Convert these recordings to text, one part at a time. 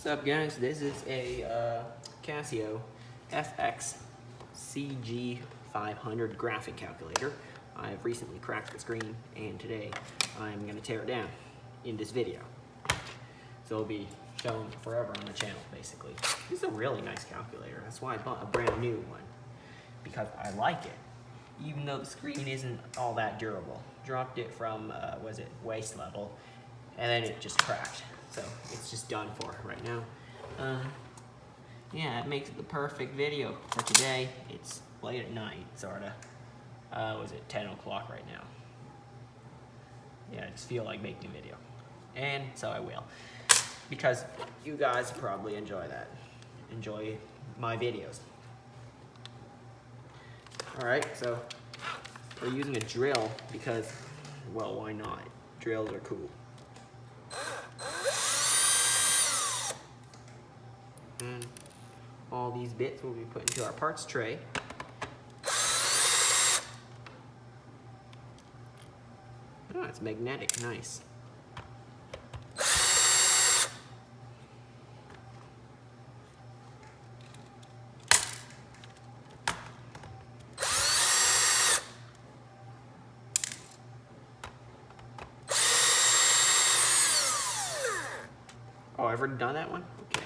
What's up, guys? This is a Casio FX CG500 graphic calculator. I've recently cracked the screen, and today I'm going to tear it down in this video. So it'll be shown forever on the channel, basically. This is a really nice calculator. That's why I bought a brand new one, because I like it, even though the screen isn't all that durable. Dropped it from, waist level, and then it just cracked. So it's just done for right now. Yeah, it makes it the perfect video for today. It's late at night, sorta. 10 o'clock right now? Yeah, I just feel like making a video. And so I will. Because you guys probably enjoy that. Enjoy my videos. Alright, so we're using a drill because, well, why not? Drills are cool. And all these bits will be put into our parts tray. Oh, it's magnetic, nice. Oh, I've already done that one? Okay.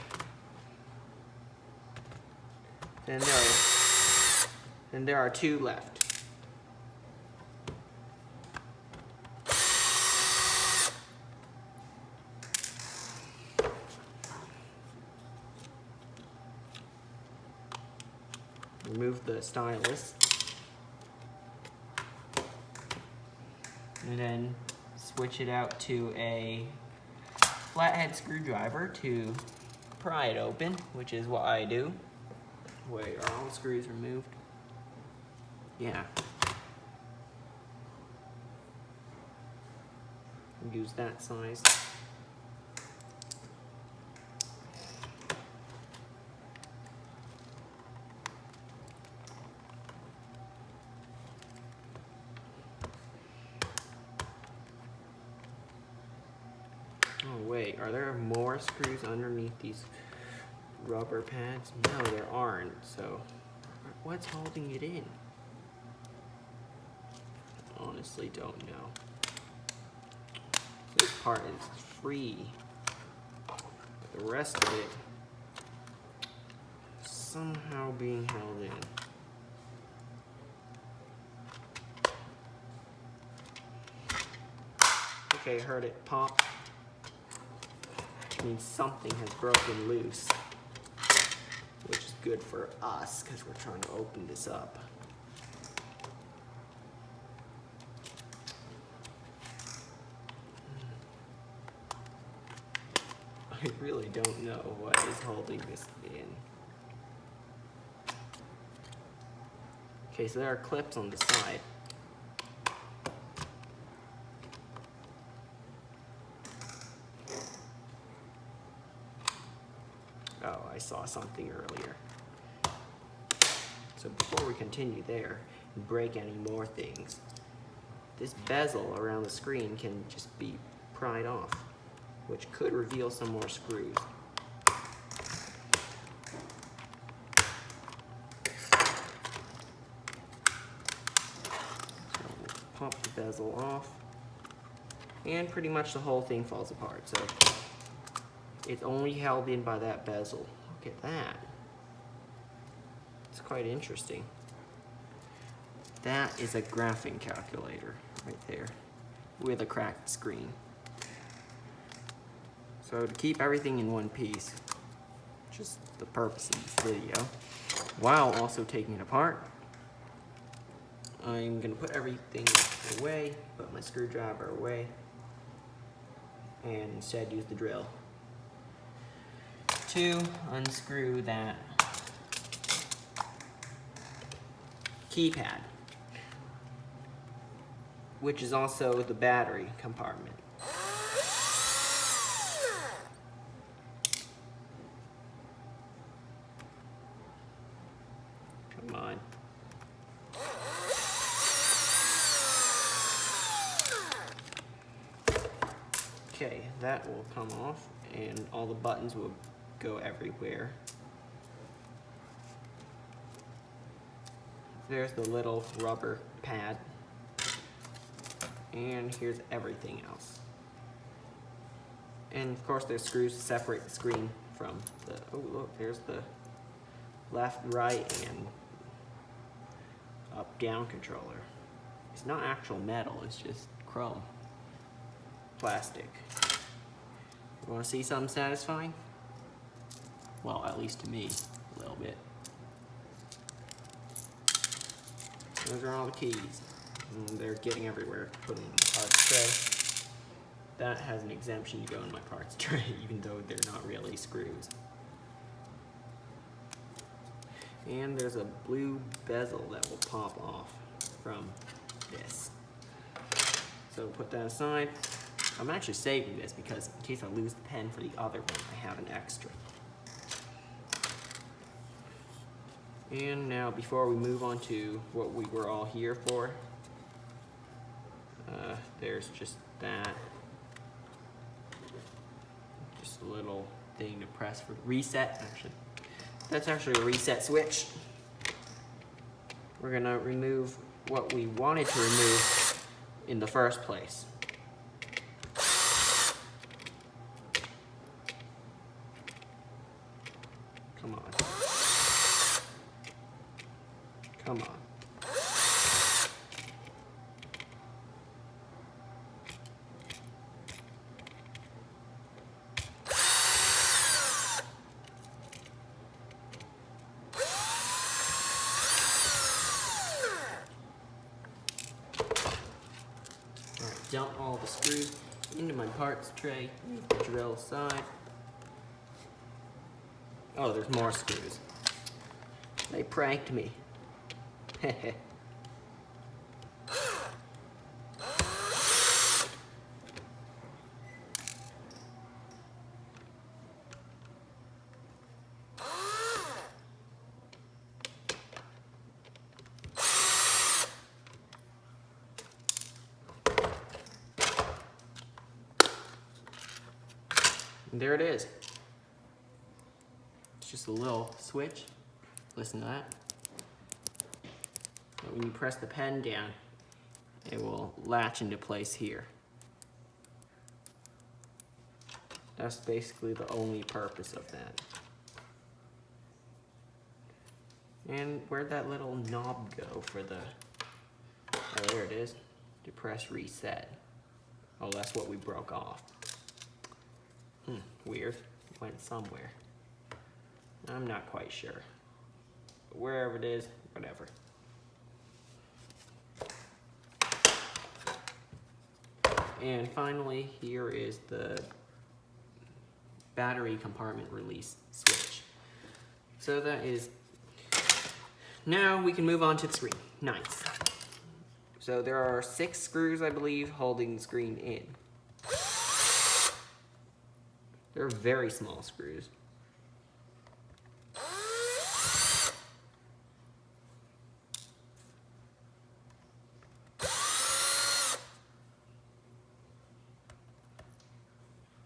Then there are two left. Remove the stylus. And then switch it out to a flathead screwdriver to pry it open, which is what I do. Wait, are all the screws removed? Yeah. Use that size. Oh wait, are there more screws underneath these rubber pads? No, there aren't, so what's holding it in? Honestly don't know. This part is free, but the rest of it is somehow being held in. Okay, heard it pop. Means something has broken loose, which is good for us because we're trying to open this up. I really don't know what is holding this in. Okay, so there are clips on the side. Oh, I saw something earlier. So before we continue there and break any more things, this bezel around the screen can just be pried off, which could reveal some more screws. So we'll pop the bezel off, and pretty much the whole thing falls apart. So it's only held in by that bezel. Look at that. It's quite interesting. That is a graphing calculator right there with a cracked screen. So to keep everything in one piece, just the purpose of this video, while also taking it apart, I'm gonna put everything away, put my screwdriver away, and instead use the drill to unscrew that keypad, which is also the battery compartment. Come on. Okay, that will come off, and all the buttons will go everywhere. There's the little rubber pad. And here's everything else. And of course there's screws to separate the screen from the, oh look, there's the left, right, and up, down controller. It's not actual metal, it's just chrome. Plastic. You wanna see something satisfying? Well, at least to me, a little bit. Those are all the keys. And they're getting everywhere. Put them in the parts tray. That has an exemption to go in my parts tray, even though they're not really screws. And there's a blue bezel that will pop off from this. So put that aside. I'm actually saving this because in case I lose the pen for the other one, I have an extra. And now before we move on to what we were all here for, there's just that. Just a little thing to press for reset, actually. That's actually a reset switch. We're gonna remove what we wanted to remove in the first place. Come on. Come on. Alright, dump all the screws into my parts tray. Leave the drill aside. Oh, there's more screws. They pranked me. And there it is. It's just a little switch. Listen to that. When you press the pen down, it will latch into place here. That's basically the only purpose of that. And where'd that little knob go for the, oh there it is, to press reset. Oh, that's what we broke off. Weird, went somewhere. I'm not quite sure. But wherever it is, whatever. And finally, here is the battery compartment release switch. So that is, now we can move on to the screen. Nice. So there are 6 screws, I believe, holding the screen in. They're very small screws.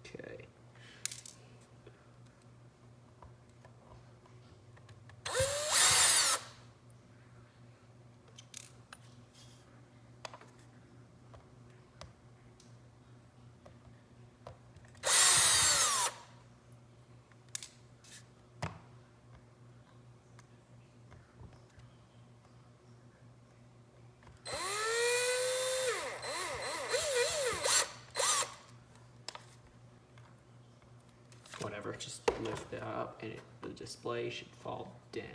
Okay. Whatever, just lift it up and the display should fall down.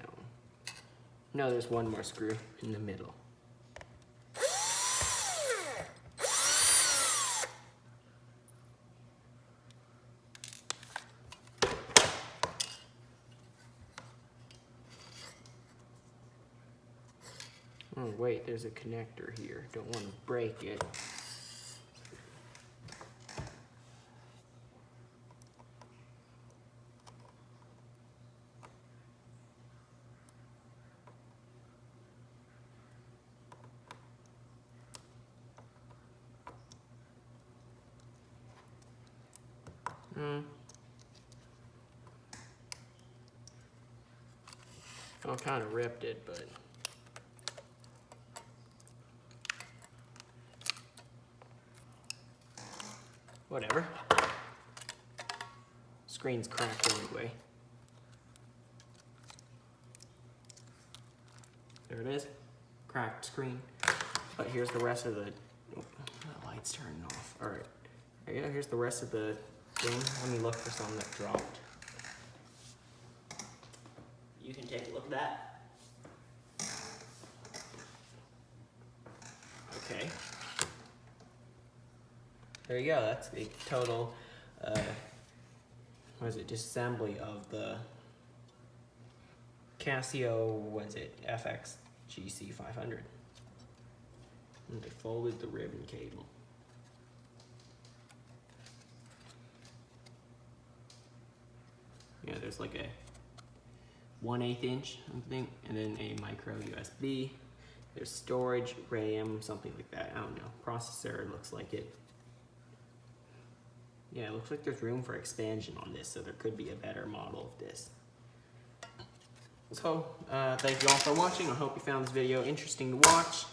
No, there's one more screw in the middle. Oh wait, there's a connector here. Don't want to break it. I kind of ripped it, but whatever. Screen's cracked anyway. There it is, cracked screen. But here's the rest of the, oh, the light's turning off. All right, there you go, here's the rest of the thing. Let me look for something that dropped. You can take a look at that. Okay. There you go, that's the total, disassembly of the Casio, FX CG500. And they folded the ribbon cable. Yeah, there's like a 1/8 inch, I think, and then a micro USB. There's storage, RAM, something like that. I don't know. Processor, looks like it. Yeah, it looks like there's room for expansion on this, so there could be a better model of this. So, thank you all for watching. I hope you found this video interesting to watch,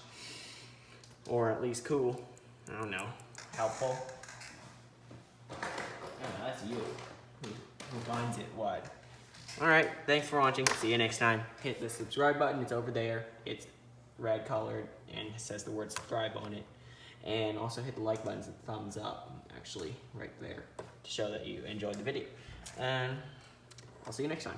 or at least cool. I don't know, helpful. Oh, that's you. Who finds it? What? All right, thanks for watching. See you next time. Hit the subscribe button. It's over there. It's red colored and it says the word subscribe on it. And also hit the like button and thumbs up, actually, right there, to show that you enjoyed the video. And I'll see you next time.